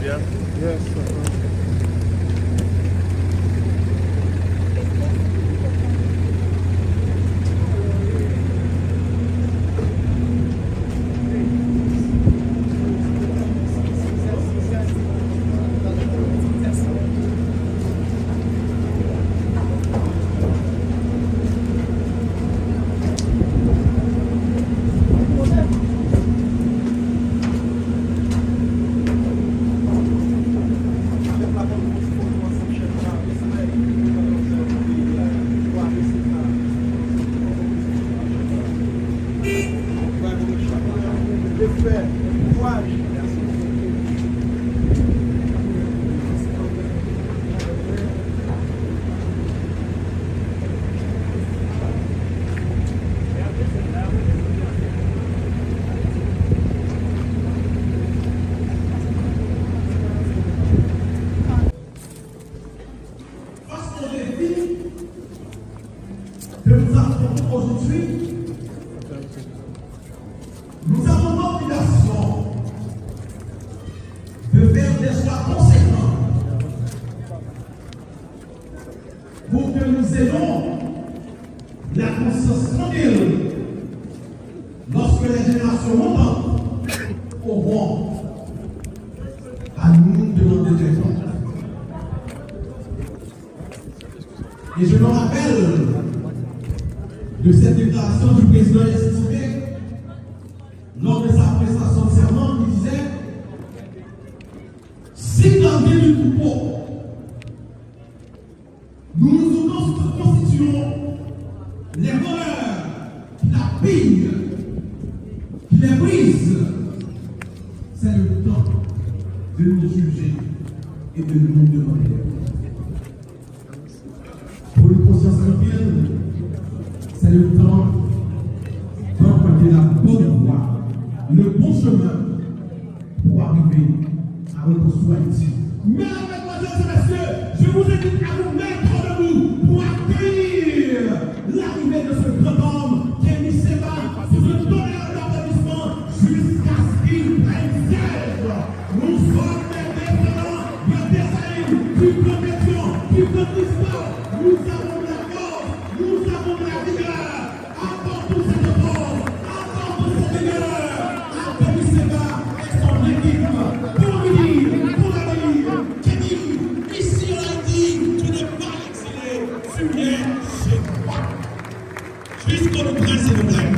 yeah? Yes. Que nous affrontons aujourd'hui, nous avons l'obligation de faire des choix conséquents pour que nous ayons la conscience tranquille lorsque les générations montantes auront à nous demander des comptes. Et je me rappelle de cette déclaration du président institué lors de sa prestation de serment qui disait: si dans le du troupeau, nous nous constituons les voleurs qui la pillent, qui les brisent, c'est le temps de nous juger et de nous demander. Pour une conscience tranquille, c'est le temps d'emprunter la bonne voie, le bon chemin pour arriver à reconstruire Haïti. Mesdames, Mesdemoiselles et Messieurs, je vous invite à vous mettre debout pour accueillir l'arrivée de ce grand homme qui est mis ses mains sous le tonnerre d'applaudissements jusqu'à ce qu'il prenne siège. Nous sommes des descendants de Tessaïm, qui protection, qui prend l'histoire. Nous avons la force, nous avons la rigueur. Apportons cette force, apportons cette rigueur. Accueillez Seba et son équipe pour lui, pour l'avenir. Kenny, ici on a dit, tu n'es pas exilé, tu es chez toi. Jusqu'au nous prenne, s'il vous plaît.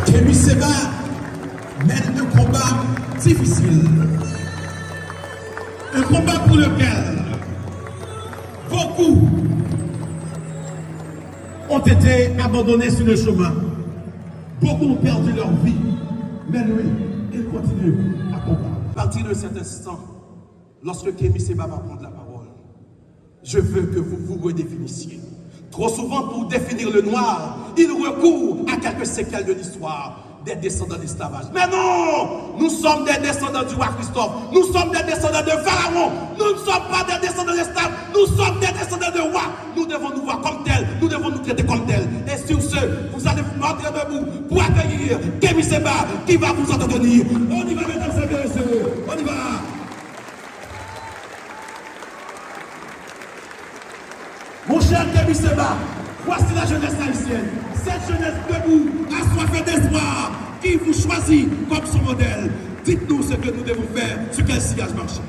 Kémy Seba mène un combat difficile. Un combat pour lequel beaucoup ont été abandonnés sur le chemin. Beaucoup ont perdu leur vie. Mais lui, il continue à combattre. À partir de cet instant, lorsque Kémy Seba va prendre la parole, je veux que vous vous redéfinissiez. Trop souvent, pour définir le noir, il recourt à quelques séquelles de l'histoire des descendants d'esclavage. Mais non! Nous sommes des descendants du roi Christophe. Nous sommes des descendants de Pharaon. Nous ne sommes pas des descendants d'esclaves. Nous sommes des descendants de rois. Nous devons nous voir comme tels. Nous devons nous traiter comme tels. Et sur ce, vous allez vous mettre debout pour accueillir Kémy Seba qui va vous entretenir. On y va, mesdames et messieurs. On y va. Mon cher Kémy Seba, voici la jeunesse haïtienne. Cette jeunesse debout, assoiffée d'espoir, qui vous choisit comme son modèle. Dites-nous ce que nous devons faire, sur quel sillage marcher.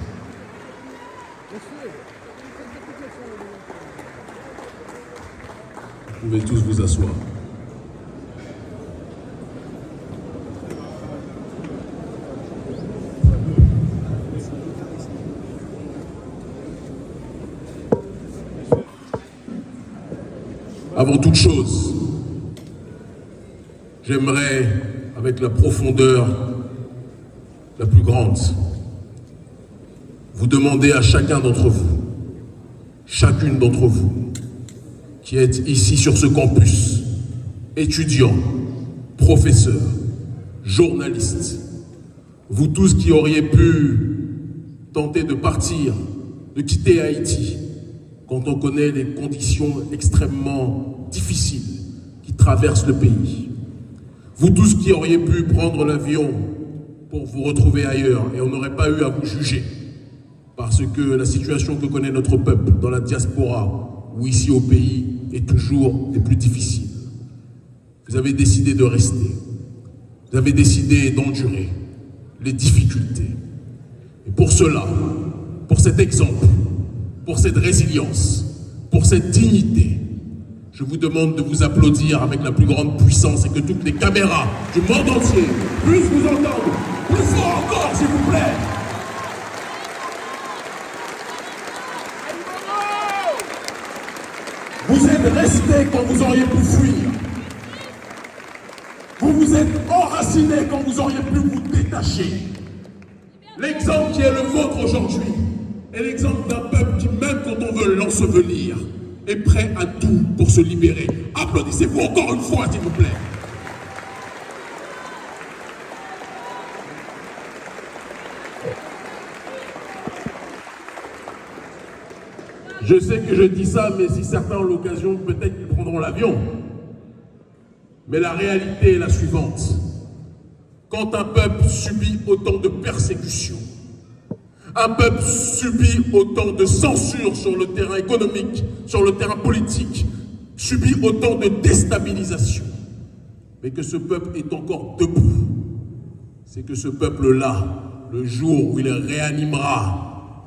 Vous pouvez tous vous asseoir. Avant toute chose, j'aimerais, avec la profondeur la plus grande, vous demander à chacun d'entre vous, chacune d'entre vous, qui êtes ici sur ce campus, étudiants, professeurs, journalistes, vous tous qui auriez pu tenter de partir, de quitter Haïti, quand on connaît les conditions extrêmement difficiles qui traversent le pays. Vous tous qui auriez pu prendre l'avion pour vous retrouver ailleurs, et on n'aurait pas eu à vous juger, parce que la situation que connaît notre peuple dans la diaspora ou ici au pays est toujours des plus difficiles. Vous avez décidé de rester. Vous avez décidé d'endurer les difficultés. Et pour cela, pour cet exemple, pour cette résilience, pour cette dignité, je vous demande de vous applaudir avec la plus grande puissance et que toutes les caméras du monde entier puissent vous entendre. Plus fort encore, s'il vous plaît. Vous êtes restés quand vous auriez pu fuir. Vous vous êtes enracinés quand vous auriez pu vous détacher. L'exemple qui est le vôtre aujourd'hui est l'exemple d'un peuple qui, même quand on veut l'ensevelir, est prêt à tout pour se libérer. Applaudissez-vous encore une fois, s'il vous plaît. Je sais que je dis ça, mais si certains ont l'occasion, peut-être qu'ils prendront l'avion. Mais la réalité est la suivante. Quand un peuple subit autant de persécutions, un peuple subit autant de censure sur le terrain économique, sur le terrain politique, subit autant de déstabilisation, mais que ce peuple est encore debout, c'est que ce peuple-là, le jour où il réanimera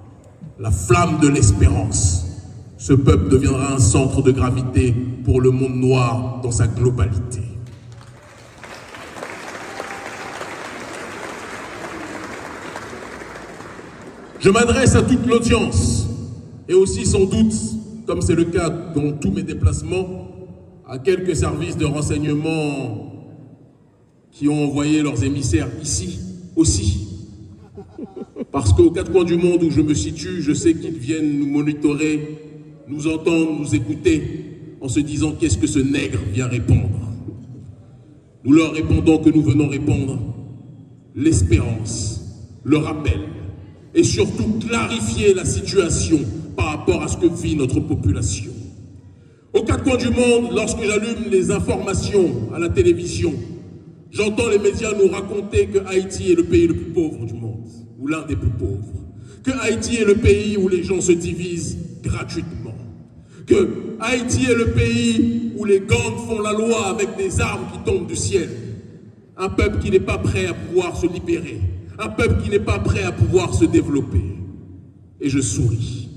la flamme de l'espérance, ce peuple deviendra un centre de gravité pour le monde noir dans sa globalité. Je m'adresse à toute l'audience et aussi sans doute, comme c'est le cas dans tous mes déplacements, à quelques services de renseignement qui ont envoyé leurs émissaires ici aussi. Parce qu'aux quatre coins du monde où je me situe, je sais qu'ils viennent nous monitorer, nous entendre, nous écouter, en se disant qu'est-ce que ce nègre vient répondre. Nous leur répondons que nous venons répondre l'espérance, le rappel, et surtout clarifier la situation par rapport à ce que vit notre population. Aux quatre coins du monde, lorsque j'allume les informations à la télévision, j'entends les médias nous raconter que Haïti est le pays le plus pauvre du monde, ou l'un des plus pauvres, que Haïti est le pays où les gens se divisent gratuitement, que Haïti est le pays où les gangs font la loi avec des armes qui tombent du ciel. Un peuple qui n'est pas prêt à pouvoir se libérer, un peuple qui n'est pas prêt à pouvoir se développer. Et je souris.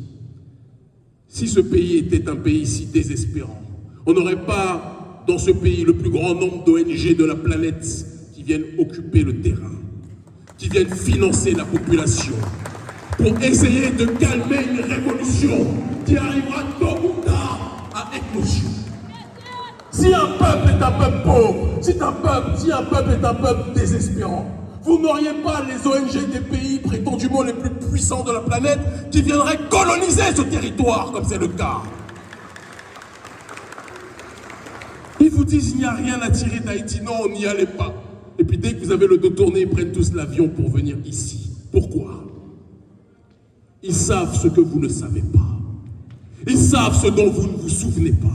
Si ce pays était un pays si désespérant, on n'aurait pas dans ce pays le plus grand nombre d'ONG de la planète qui viennent occuper le terrain, qui viennent financer la population, pour essayer de calmer une révolution qui arrivera tôt ou tard à éclosion. Si un peuple est un peuple pauvre, si un peuple est un peuple désespérant, vous n'auriez pas les ONG des pays prétendument les plus puissants de la planète qui viendraient coloniser ce territoire, comme c'est le cas. Ils vous disent qu'il n'y a rien à tirer d'Haïti. Non, on n'y allait pas. Et puis dès que vous avez le dos tourné, ils prennent tous l'avion pour venir ici. Pourquoi? Ils savent ce que vous ne savez pas. Ils savent ce dont vous ne vous souvenez pas.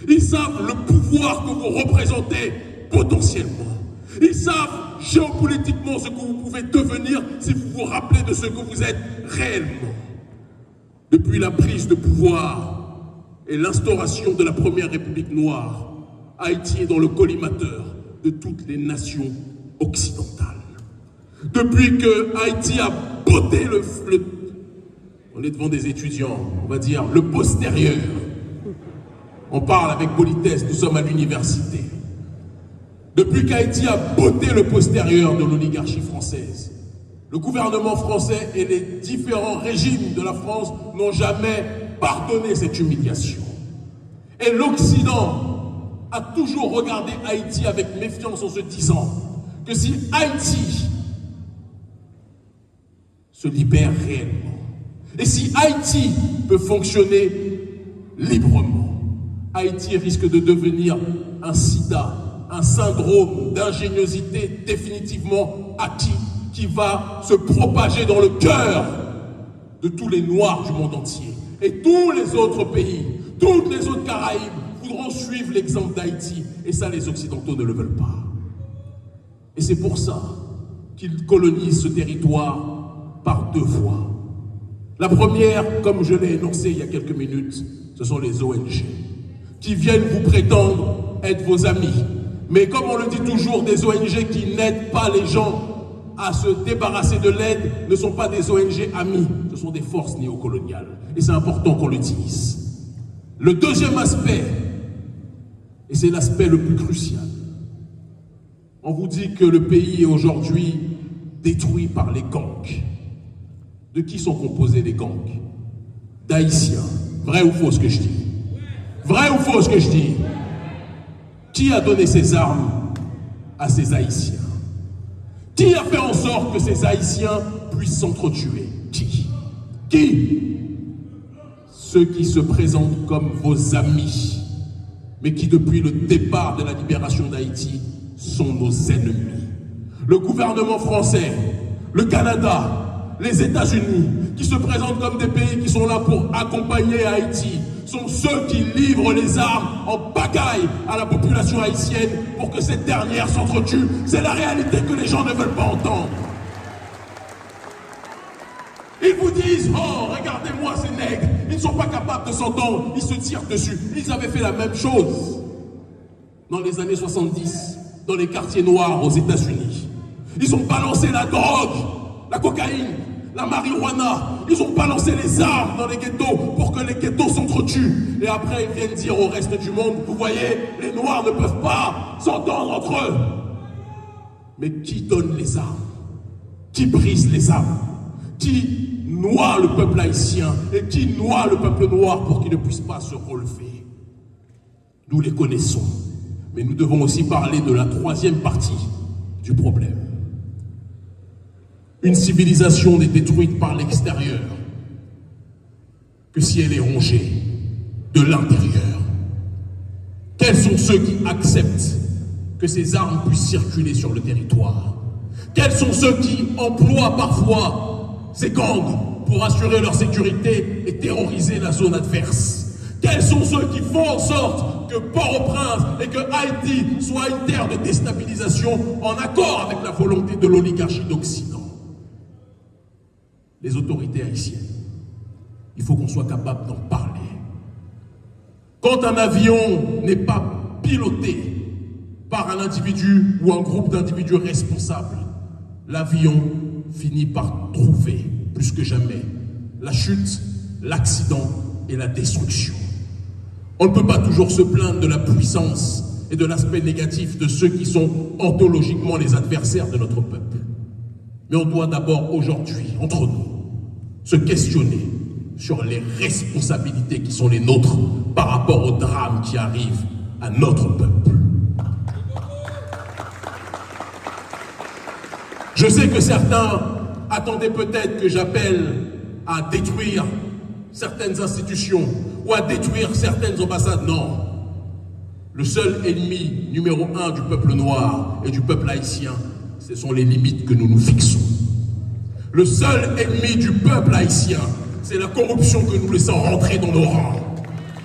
Ils savent le pouvoir que vous représentez potentiellement. Ils savent géopolitiquement ce que vous pouvez devenir si vous vous rappelez de ce que vous êtes réellement. Depuis la prise de pouvoir et l'instauration de la première République noire, Haïti est dans le collimateur de toutes les nations occidentales. Depuis que Haïti a botté on est devant des étudiants, on va dire le postérieur. On parle avec politesse, nous sommes à l'université. Depuis qu'Haïti a botté le postérieur de l'oligarchie française, le gouvernement français et les différents régimes de la France n'ont jamais pardonné cette humiliation. Et l'Occident a toujours regardé Haïti avec méfiance en se disant que si Haïti se libère réellement, et si Haïti peut fonctionner librement, Haïti risque de devenir un sida, un syndrome d'ingéniosité définitivement acquis qui va se propager dans le cœur de tous les Noirs du monde entier. Et tous les autres pays, toutes les autres Caraïbes voudront suivre l'exemple d'Haïti. Et ça, les Occidentaux ne le veulent pas. Et c'est pour ça qu'ils colonisent ce territoire par deux voies. La première, comme je l'ai énoncé il y a quelques minutes, ce sont les ONG, qui viennent vous prétendre être vos amis. Mais comme on le dit toujours, des ONG qui n'aident pas les gens à se débarrasser de l'aide ne sont pas des ONG amis, ce sont des forces néocoloniales. Et c'est important qu'on le dise. Le deuxième aspect, et c'est l'aspect le plus crucial, on vous dit que le pays est aujourd'hui détruit par les gangs. De qui sont composés les gangs? D'Haïtiens. Vrai ou faux ce que je dis? Vrai ou faux ce que je dis? Qui a donné ces armes à ces Haïtiens? Qui a fait en sorte que ces Haïtiens puissent s'entretuer? Qui? Ceux qui se présentent comme vos amis, mais qui depuis le départ de la libération d'Haïti sont nos ennemis. Le gouvernement français, le Canada, les États-Unis, qui se présentent comme des pays qui sont là pour accompagner Haïti, sont ceux qui livrent les armes en pagaille à la population haïtienne pour que cette dernière s'entretue. C'est la réalité que les gens ne veulent pas entendre. Ils vous disent, oh, regardez-moi ces nègres, ils ne sont pas capables de s'entendre, ils se tirent dessus. Ils avaient fait la même chose dans les années 70, dans les quartiers noirs aux États-Unis. Ils ont balancé la drogue, la cocaïne, la marijuana, ils ont balancé les armes dans les ghettos pour que les ghettos s'entretuent. Et après, ils viennent dire au reste du monde, vous voyez, les Noirs ne peuvent pas s'entendre entre eux. Mais qui donne les armes? Qui brise les armes? Qui noie le peuple haïtien et qui noie le peuple noir pour qu'il ne puisse pas se relever? Nous les connaissons. Mais nous devons aussi parler de la troisième partie du problème. Une civilisation n'est détruite par l'extérieur que si elle est rongée de l'intérieur. Quels sont ceux qui acceptent que ces armes puissent circuler sur le territoire? Quels sont ceux qui emploient parfois ces gangs pour assurer leur sécurité et terroriser la zone adverse? Quels sont ceux qui font en sorte que Port-au-Prince et que Haïti soient une terre de déstabilisation en accord avec la volonté de l'oligarchie d'Occident? Les autorités haïtiennes, il faut qu'on soit capable d'en parler. Quand un avion n'est pas piloté par un individu ou un groupe d'individus responsables, l'avion finit par trouver, plus que jamais, la chute, l'accident et la destruction. On ne peut pas toujours se plaindre de la puissance et de l'aspect négatif de ceux qui sont ontologiquement les adversaires de notre peuple. Mais on doit d'abord aujourd'hui, entre nous, se questionner sur les responsabilités qui sont les nôtres par rapport aux drames qui arrivent à notre peuple. Je sais que certains attendaient peut-être que j'appelle à détruire certaines institutions ou à détruire certaines ambassades. Non. Le seul ennemi numéro 1 du peuple noir et du peuple haïtien, ce sont les limites que nous nous fixons. Le seul ennemi du peuple haïtien, c'est la corruption que nous laissons rentrer dans nos rangs.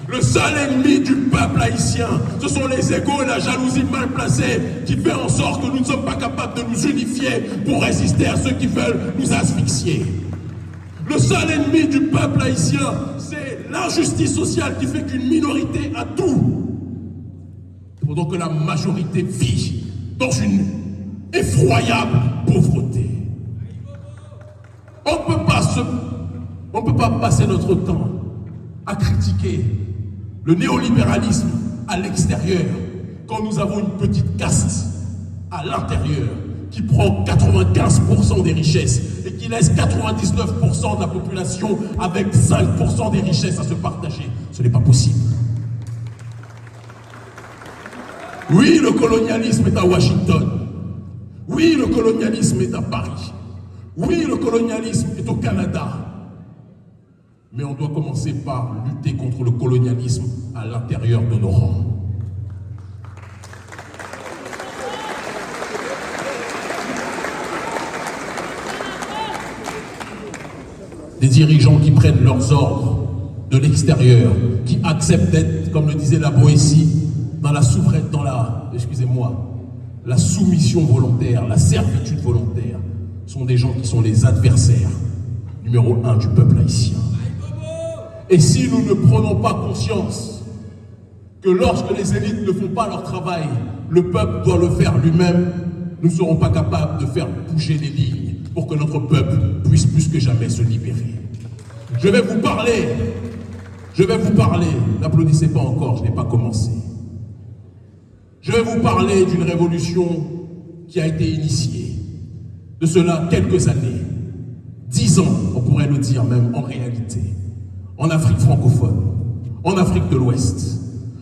Le seul ennemi du peuple haïtien, ce sont les égos et la jalousie mal placée qui fait en sorte que nous ne sommes pas capables de nous unifier pour résister à ceux qui veulent nous asphyxier. Le seul ennemi du peuple haïtien, c'est l'injustice sociale qui fait qu'une minorité a tout, pendant que la majorité vit dans une effroyable pauvreté. On ne peut pas passer notre temps à critiquer le néolibéralisme à l'extérieur quand nous avons une petite caste à l'intérieur qui prend 95% des richesses et qui laisse 99% de la population avec 5% des richesses à se partager. Ce n'est pas possible. Oui, le colonialisme est à Washington. Oui, le colonialisme est à Paris. Oui, le colonialisme est au Canada. Mais on doit commencer par lutter contre le colonialisme à l'intérieur de nos rangs. des dirigeants qui prennent leurs ordres de l'extérieur, qui acceptent d'être, comme le disait la Boétie, dans la la soumission volontaire, la servitude volontaire, sont des gens qui sont les adversaires numéro 1 du peuple haïtien. Et si nous ne prenons pas conscience que lorsque les élites ne font pas leur travail, le peuple doit le faire lui-même, nous ne serons pas capables de faire bouger les lignes pour que notre peuple puisse plus que jamais se libérer. Je vais vous parler, n'applaudissez pas encore, je n'ai pas commencé. Je vais vous parler d'une révolution qui a été initiée, de cela quelques années, 10 ans, on pourrait le dire même en réalité, en Afrique francophone, en Afrique de l'Ouest.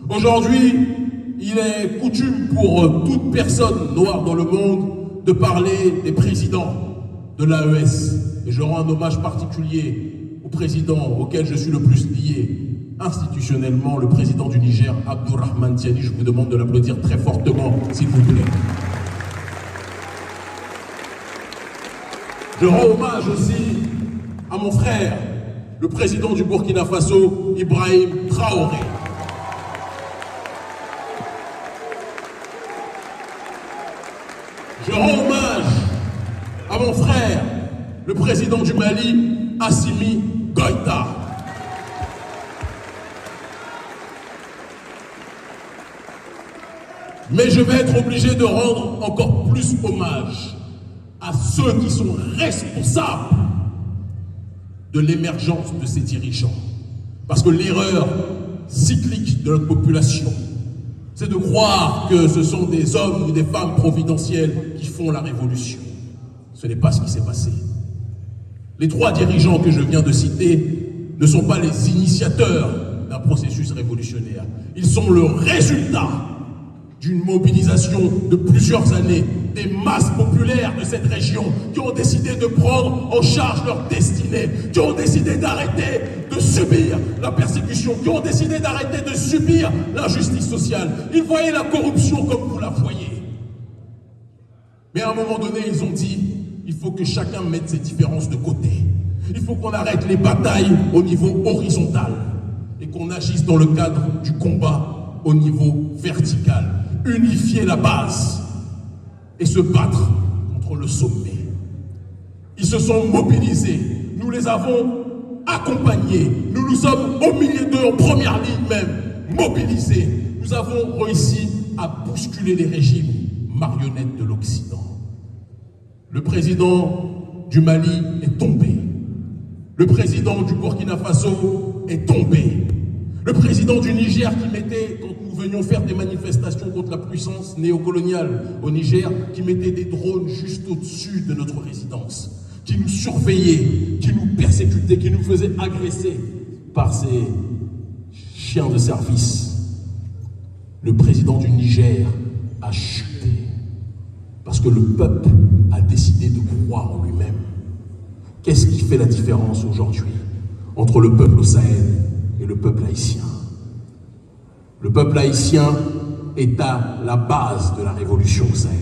Aujourd'hui, il est coutume pour toute personne noire dans le monde de parler des présidents de l'AES. Et je rends un hommage particulier au président auquel je suis le plus lié institutionnellement, le président du Niger, Abdourahmane Tiani. Je vous demande de l'applaudir très fortement, s'il vous plaît. Je rends hommage aussi à mon frère, le président du Burkina Faso, Ibrahim Traoré. Je rends hommage à mon frère, le président du Mali, Assimi Goïta. Mais je vais être obligé de rendre encore plus hommage à ceux qui sont responsables de l'émergence de ces dirigeants. Parce que l'erreur cyclique de notre population, c'est de croire que ce sont des hommes ou des femmes providentielles qui font la révolution. Ce n'est pas ce qui s'est passé. Les 3 dirigeants que je viens de citer ne sont pas les initiateurs d'un processus révolutionnaire. Ils sont le résultat d'une mobilisation de plusieurs années, des masses populaires de cette région qui ont décidé de prendre en charge leur destinée, qui ont décidé d'arrêter de subir la persécution, qui ont décidé d'arrêter de subir l'injustice sociale. Ils voyaient la corruption comme vous la voyez. Mais à un moment donné, ils ont dit, il faut que chacun mette ses différences de côté. Il faut qu'on arrête les batailles au niveau horizontal et qu'on agisse dans le cadre du combat au niveau vertical. Unifier la base et se battre contre le sommet. Ils se sont mobilisés, nous les avons accompagnés, nous sommes au milieu d'eux, en première ligne même, mobilisés. Nous avons réussi à bousculer les régimes marionnettes de l'Occident. Le président du Mali est tombé. Le président du Burkina Faso est tombé. Le président du Niger qui mettait, quand nous venions faire des manifestations contre la puissance néocoloniale au Niger, qui mettait des drones juste au-dessus de notre résidence, qui nous surveillait, qui nous persécutait, qui nous faisait agresser par ces chiens de service. Le président du Niger a chuté parce que le peuple a décidé de croire en lui-même. Qu'est-ce qui fait la différence aujourd'hui entre le peuple au Sahel et le peuple haïtien? Le peuple haïtien est à la base de la révolution au Sahel.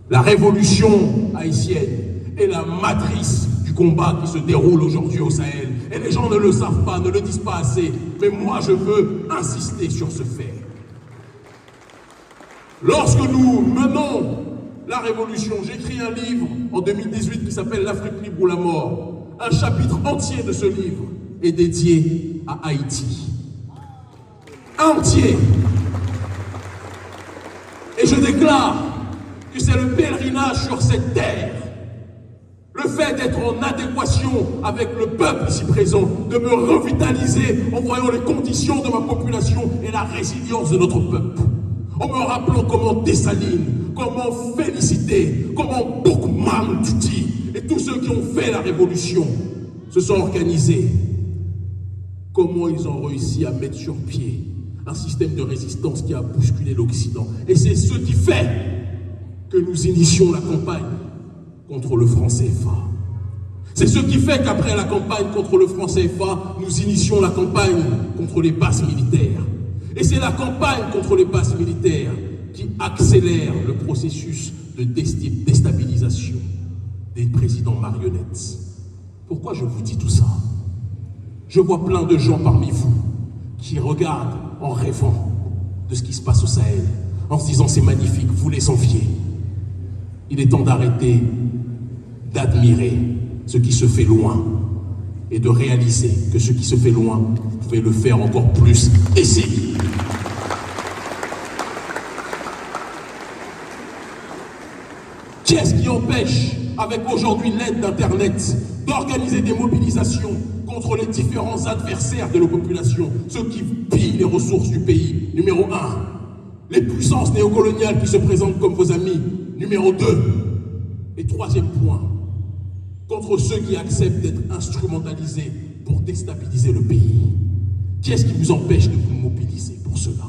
La révolution haïtienne est la matrice du combat qui se déroule aujourd'hui au Sahel. Et les gens ne le savent pas, ne le disent pas assez. Mais moi, je veux insister sur ce fait. Lorsque nous menons la révolution, j'écris un livre en 2018 qui s'appelle L'Afrique libre ou la mort. Un chapitre entier de ce livre est dédié à Haïti. Entier. Et je déclare que c'est le pèlerinage sur cette terre, le fait d'être en adéquation avec le peuple ici présent, de me revitaliser en voyant les conditions de ma population et la résilience de notre peuple, en me rappelant comment Dessalines, comment Félicité, comment Boukman Tuti et tous ceux qui ont fait la révolution se sont organisés, comment ils ont réussi à mettre sur pied un système de résistance qui a bousculé l'Occident. Et c'est ce qui fait que nous initions la campagne contre le franc CFA. C'est ce qui fait qu'après la campagne contre le franc CFA, nous initions la campagne contre les bases militaires. Et c'est la campagne contre les bases militaires qui accélère le processus de déstabilisation des présidents marionnettes. Pourquoi je vous dis tout ça? Je vois plein de gens parmi vous qui regardent en rêvant de ce qui se passe au Sahel, en se disant c'est magnifique, vous les enviez. Il est temps d'arrêter d'admirer ce qui se fait loin et de réaliser que ce qui se fait loin, vous pouvez le faire encore plus ici. Qui est-ce qui empêche, avec aujourd'hui l'aide d'Internet, d'organiser des mobilisations contre les différents adversaires de la population, ceux qui pillent les ressources du pays? Numéro 1, les puissances néocoloniales qui se présentent comme vos amis. Numéro 2, et troisième point, contre ceux qui acceptent d'être instrumentalisés pour déstabiliser le pays. Qui est-ce qui vous empêche de vous mobiliser pour cela?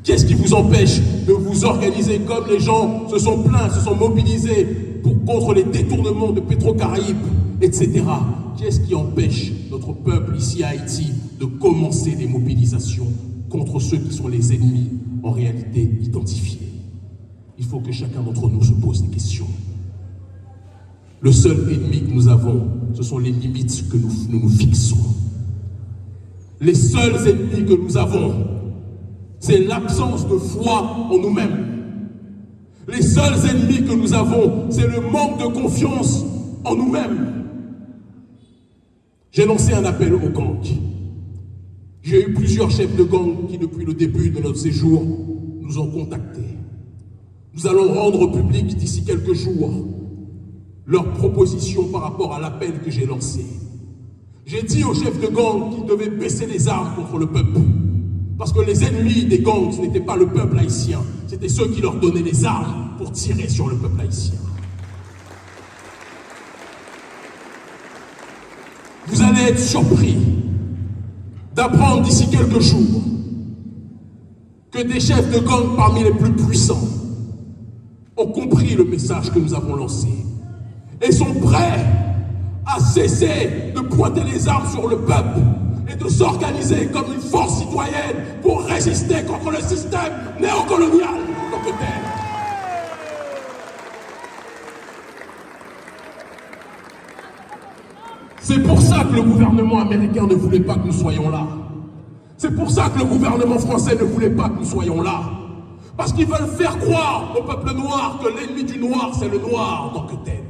Qui est-ce qui vous empêche de vous organiser comme les gens se sont plaints, se sont mobilisés contre les détournements de Pétro-Caraïbes, etc. Qui est-ce qui empêche notre peuple ici à Haïti de commencer des mobilisations contre ceux qui sont les ennemis en réalité identifiés? Il faut que chacun d'entre nous se pose des questions. Le seul ennemi que nous avons, ce sont les limites que nous fixons. Les seuls ennemis que nous avons, c'est l'absence de foi en nous-mêmes. Les seuls ennemis que nous avons, c'est le manque de confiance en nous-mêmes. J'ai lancé un appel aux gangs. J'ai eu plusieurs chefs de gang qui, depuis le début de notre séjour, nous ont contactés. Nous allons rendre public d'ici quelques jours leurs propositions par rapport à l'appel que j'ai lancé. J'ai dit aux chefs de gang qu'ils devaient baisser les armes contre le peuple. Parce que les ennemis des gangs, ce n'était pas le peuple haïtien, c'était ceux qui leur donnaient les armes pour tirer sur le peuple haïtien. Vous allez être surpris d'apprendre d'ici quelques jours que des chefs de gang parmi les plus puissants ont compris le message que nous avons lancé et sont prêts à cesser de pointer les armes sur le peuple et de s'organiser comme une force citoyenne pour résister contre le système néocolonial en tant que tel. C'est pour ça que le gouvernement américain ne voulait pas que nous soyons là. C'est pour ça que le gouvernement français ne voulait pas que nous soyons là. Parce qu'ils veulent faire croire au peuple noir que l'ennemi du noir, c'est le noir en tant que tel.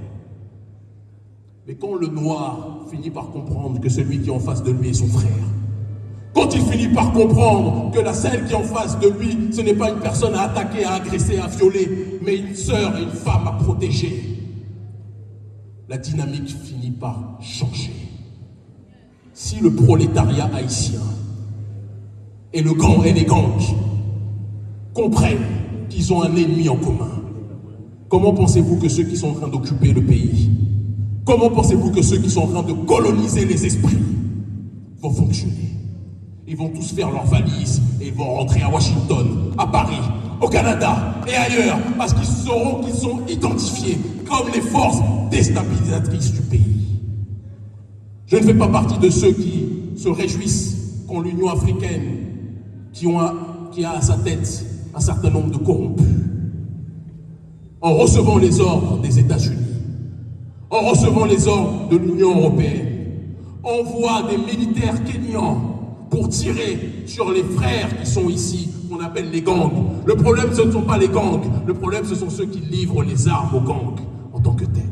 Mais quand le noir finit par comprendre que celui qui est en face de lui est son frère, quand il finit par comprendre que celle qui est en face de lui, ce n'est pas une personne à attaquer, à agresser, à violer, mais une sœur et une femme à protéger, la dynamique finit par changer. Si le prolétariat haïtien et les gangs comprennent qu'ils ont un ennemi en commun, comment pensez-vous que ceux qui sont en train d'occuper le pays, comment pensez-vous que ceux qui sont en train de coloniser les esprits vont fonctionner? Ils vont tous faire leurs valises et ils vont rentrer à Washington, à Paris, au Canada et ailleurs, parce qu'ils sauront qu'ils sont identifiés comme les forces déstabilisatrices du pays. Je ne fais pas partie de ceux qui se réjouissent quand l'Union africaine, qui a à sa tête un certain nombre de corrompus, en recevant les ordres des États-Unis, en recevant les ordres de l'Union européenne, envoie des militaires kenyans pour tirer sur les frères qui sont ici, qu'on appelle les gangs. Le problème, ce ne sont pas les gangs. Le problème, ce sont ceux qui livrent les armes aux gangs en tant que tels.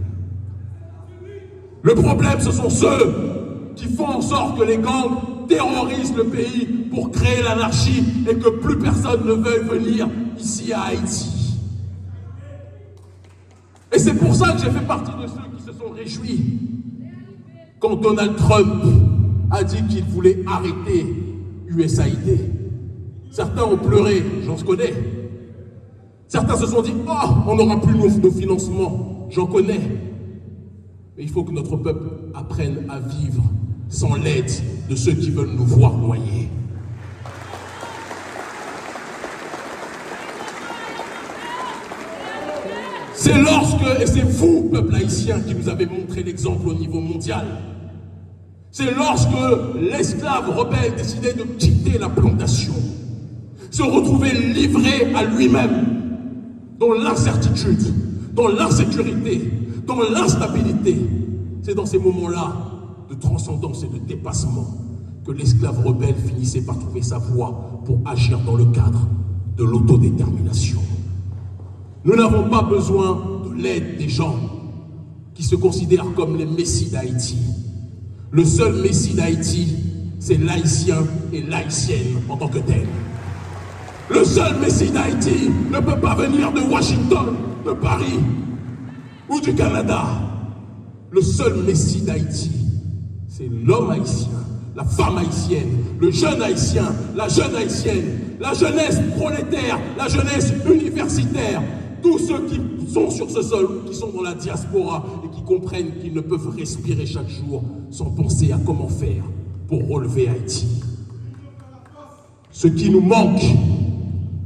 Le problème, ce sont ceux qui font en sorte que les gangs terrorisent le pays pour créer l'anarchie et que plus personne ne veuille venir ici à Haïti. Et c'est pour ça que j'ai fait partie de ceux qui se sont réjouis quand Donald Trump a dit qu'il voulait arrêter USAID. Certains ont pleuré, j'en connais. Certains se sont dit « Oh, on n'aura plus de financement », j'en connais. Mais il faut que notre peuple apprenne à vivre sans l'aide de ceux qui veulent nous voir noyer. C'est lorsque, et c'est vous, peuple haïtien, qui nous avez montré l'exemple au niveau mondial. C'est lorsque l'esclave rebelle décidait de quitter la plantation, se retrouver livré à lui-même, dans l'incertitude, dans l'insécurité, dans l'instabilité. C'est dans ces moments-là de transcendance et de dépassement que l'esclave rebelle finissait par trouver sa voie pour agir dans le cadre de l'autodétermination. Nous n'avons pas besoin de l'aide des gens qui se considèrent comme les messies d'Haïti. Le seul messie d'Haïti, c'est l'haïtien et l'haïtienne en tant que tel. Le seul messie d'Haïti ne peut pas venir de Washington, de Paris ou du Canada. Le seul messie d'Haïti, c'est l'homme haïtien, la femme haïtienne, le jeune haïtien, la jeune haïtienne, la jeunesse prolétaire, la jeunesse universitaire, tous ceux qui sont sur ce sol, qui sont dans la diaspora et qui comprennent qu'ils ne peuvent respirer chaque jour sans penser à comment faire pour relever Haïti. Ce qui nous manque,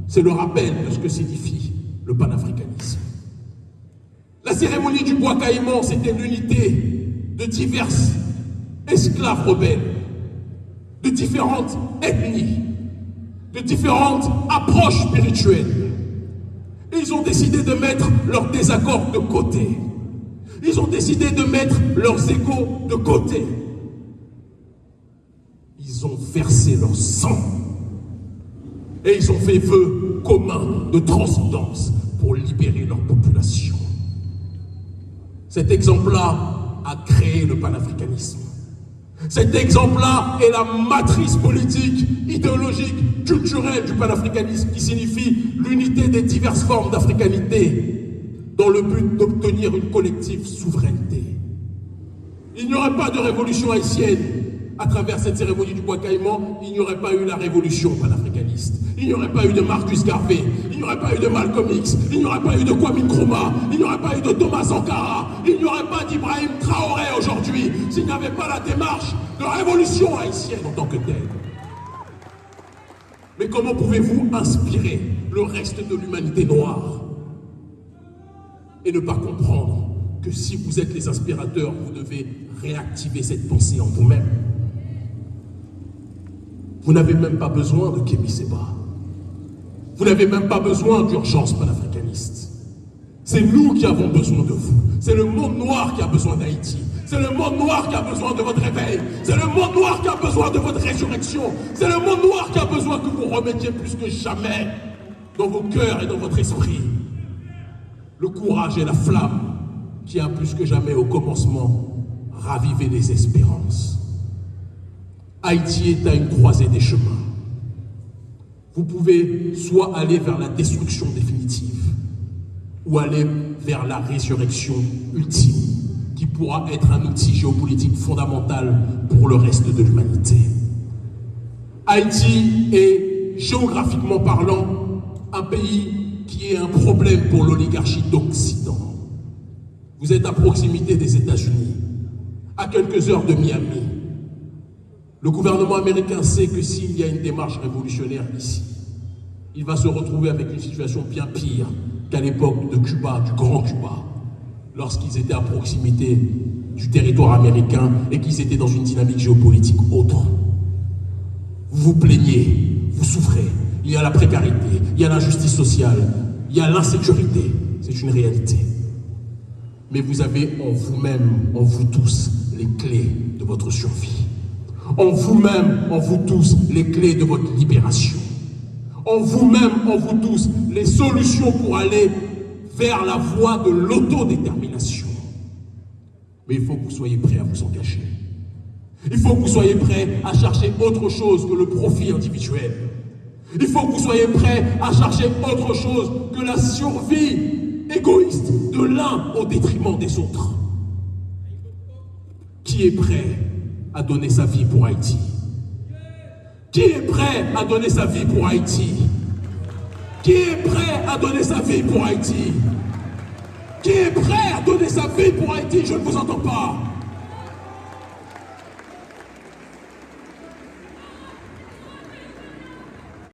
c'est le rappel de ce que signifie le panafricanisme. La cérémonie du bois caïman, c'était l'unité de diverses esclaves rebelles, de différentes ethnies, de différentes approches spirituelles. Et ils ont décidé de mettre leurs désaccords de côté. Ils ont décidé de mettre leurs égos de côté. Ils ont versé leur sang. Et ils ont fait vœu commun de transcendance pour libérer leur population. Cet exemple-là a créé le panafricanisme. Cet exemple-là est la matrice politique, idéologique, culturelle du panafricanisme qui signifie l'unité des diverses formes d'africanité dans le but d'obtenir une collective souveraineté. Il n'y aurait pas de révolution haïtienne à travers cette cérémonie du bois caïman, il n'y aurait pas eu la révolution panafricaniste. Il n'y aurait pas eu de Marcus Garvey, il n'y aurait pas eu de Malcolm X, il n'y aurait pas eu de Kwame Nkrumah, il n'y aurait pas eu de Thomas Sankara, il n'y aurait pas d'Ibrahim Traoré aujourd'hui s'il n'y avait pas la démarche de révolution haïtienne en tant que telle. Mais comment pouvez-vous inspirer le reste de l'humanité noire et ne pas comprendre que si vous êtes les inspirateurs, vous devez réactiver cette pensée en vous-même? Vous n'avez même pas besoin de Kémy Séba. Vous n'avez même pas besoin d'urgence panafricaniste. C'est nous qui avons besoin de vous. C'est le monde noir qui a besoin d'Haïti. C'est le monde noir qui a besoin de votre réveil. C'est le monde noir qui a besoin de votre résurrection. C'est le monde noir qui a besoin que vous remettiez plus que jamais dans vos cœurs et dans votre esprit le courage et la flamme qui a plus que jamais au commencement ravivé les espérances. Haïti est à une croisée des chemins. Vous pouvez soit aller vers la destruction définitive ou aller vers la résurrection ultime qui pourra être un outil géopolitique fondamental pour le reste de l'humanité. Haïti est, géographiquement parlant, un pays qui est un problème pour l'oligarchie d'Occident. Vous êtes à proximité des États-Unis, à quelques heures de Miami. Le gouvernement américain sait que s'il y a une démarche révolutionnaire ici, il va se retrouver avec une situation bien pire qu'à l'époque de Cuba, du Grand Cuba, lorsqu'ils étaient à proximité du territoire américain et qu'ils étaient dans une dynamique géopolitique autre. Vous vous plaignez, vous souffrez, il y a la précarité, il y a l'injustice sociale, il y a l'insécurité, c'est une réalité. Mais vous avez en vous-même, en vous tous, les clés de votre survie. En vous-même, en vous tous, les clés de votre libération. En vous-même, en vous tous, les solutions pour aller vers la voie de l'autodétermination. Mais il faut que vous soyez prêts à vous engager. Il faut que vous soyez prêts à chercher autre chose que le profit individuel. Il faut que vous soyez prêts à chercher autre chose que la survie égoïste de l'un au détriment des autres. Qui est prêt à donner sa vie pour Haïti? Qui est prêt à donner sa vie pour Haïti? Qui est prêt à donner sa vie pour Haïti? Qui est prêt à donner sa vie pour Haïti? Je ne vous entends pas.